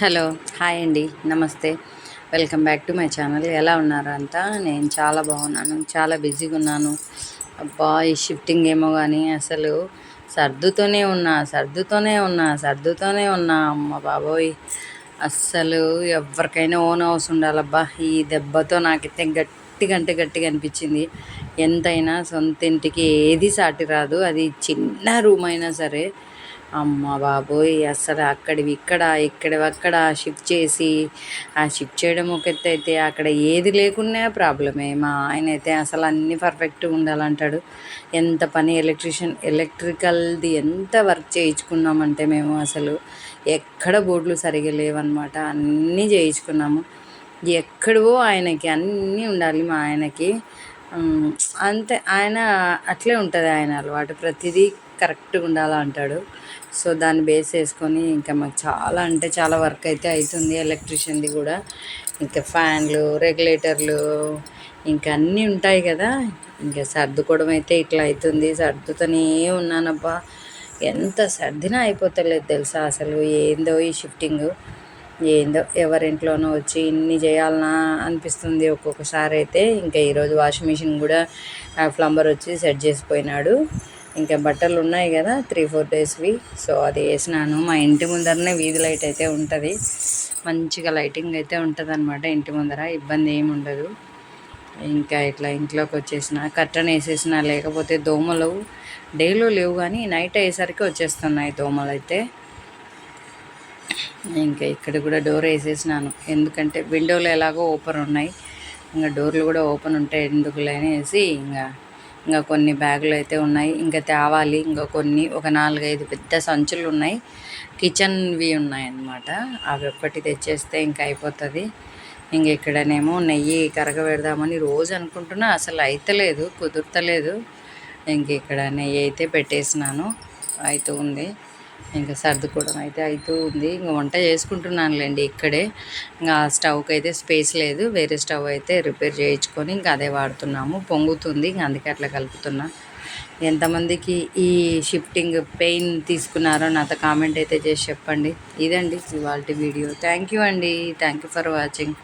Hello, hi అండి, నమస్తే. Welcome back to my channel. ఎలా ఉన్నారు అంతా? నేను చాలా బాగున్నాను, చాలా బిజీగా ఉన్నాను. అబ్బా, ఈ షిఫ్టింగ్ ఏమో కానీ అసలు సర్దుతోనే ఉన్నా అమ్మ బాబోయ్. అస్సలు ఎవరికైనా ఓన్ హౌస్ ఉండాలబ్బా. ఈ దెబ్బతో నాకైతే గట్టిగా అనిపించింది. ఎంతైనా సొంత ఇంటికి ఏది సాటి రాదు, అది చిన్న రూమ్ అయినా సరే. అమ్మ బాబోయ్, అసలు ఇక్కడివక్కడ షిఫ్ట్ చేసి, ఆ షిఫ్ట్ చేయడం ఒక ఎత్తు అయితే అక్కడ ఏది లేకున్నా ప్రాబ్లమే. మా ఆయన అయితే అసలు అన్నీ పర్ఫెక్ట్గా ఉండాలంటాడు. ఎంత పని ఎలక్ట్రికల్ది ఎంత వర్క్ చేయించుకున్నామంటే మేము అసలు ఎక్కడ బోర్డులు సరిగా లేవన్నమాట. అన్నీ చేయించుకున్నాము. ఎక్కడివో ఆయనకి అన్నీ ఉండాలి. మా ఆయనకి అంతే, ఆయన అట్లే ఉంటుంది. ఆయన అలవాటు ప్రతిదీ కరెక్ట్గా ఉండాలా అంటాడు. సో దాన్ని బేస్ చేసుకొని ఇంకా మాకు చాలా అంటే చాలా వర్క్ అయితే అవుతుంది. ఎలక్ట్రీషియన్ది కూడా ఇంకా ఫ్యాన్లు, రెగ్యులేటర్లు, ఇంకా అన్నీ ఉంటాయి కదా. ఇంకా సర్దుకోవడం అయితే ఇట్లా అవుతుంది. సర్దుతూనే ఉన్నానబ్బా. ఎంత సర్దినా అయిపోతలేదు తెలుసా. అసలు ఏందో ఈ షిఫ్టింగ్, ఏందో ఎవరింట్లోనో వచ్చి ఇన్ని చేయాలనా అనిపిస్తుంది ఒక్కొక్కసారి అయితే. ఇంకా ఈరోజు వాషింగ్ మిషన్ కూడా ప్లంబర్ వచ్చి సెట్ చేసిపోయినాడు. ఇంకా బట్టలు ఉన్నాయి కదా 3-4 డేస్వి, సో అది వేసినాను. మా ఇంటి ముందరనే వీధి లైట్ అయితే ఉంటుంది, మంచిగా లైటింగ్ అయితే ఉంటుంది అనమాట ఇంటి ముందర, ఇబ్బంది ఏమి ఉండదు. ఇంకా ఇట్లా ఇంట్లోకి వచ్చేసిన కర్టన్ వేసేసిన, లేకపోతే దోమలు డేలో లేవు కానీ నైట్ అయ్యేసరికి వచ్చేస్తున్నాయి దోమలు అయితే. ఇంకా ఇక్కడ కూడా డోర్ వేసేసినాను, ఎందుకంటే విండోలు ఎలాగో ఓపెన్ ఉన్నాయి, ఇంకా డోర్లు కూడా ఓపెన్ ఉంటాయి ఎందుకులే అనేసి. ఇంకా కొన్ని బ్యాగులు అయితే ఉన్నాయి, ఇంకా తేవాలి. ఇంకా కొన్ని ఒక 4-5 పెద్ద సంచులు ఉన్నాయి, కిచెన్వి ఉన్నాయి అన్నమాట. అవి ఒక్కటి తెచ్చేస్తే ఇంకా అయిపోతుంది. ఇంక ఇక్కడనేమో నెయ్యి కరగబెడదామని రోజు అనుకుంటున్నా, అసలు అయితలేదు, కుదురుతలేదు. ఇంక ఇక్కడ నెయ్యి అయితే పెట్టేసినాను, అవుతూ ఉంది. ఇంకా సర్దుకోవడం అయితే అవుతూ ఉంది. ఇంకా వంట చేసుకుంటున్నానులేండి ఇక్కడే. ఇంకా ఆ స్టవ్కి అయితే స్పేస్ లేదు, వేరే స్టవ్ అయితే రిపేర్ చేయించుకొని ఇంకా అదే వాడుతున్నాము. పొంగుతుంది, ఇంకా అందుకే అట్లా కలుపుతున్నా. ఎంతమందికి ఈ షిఫ్టింగ్ పెయిన్ తీసుకున్నారో నాతో కామెంట్ అయితే చేసి చెప్పండి. ఇదండి ఇవాళ వీడియో. థ్యాంక్ యూ అండి, థ్యాంక్ యూ ఫర్ వాచింగ్.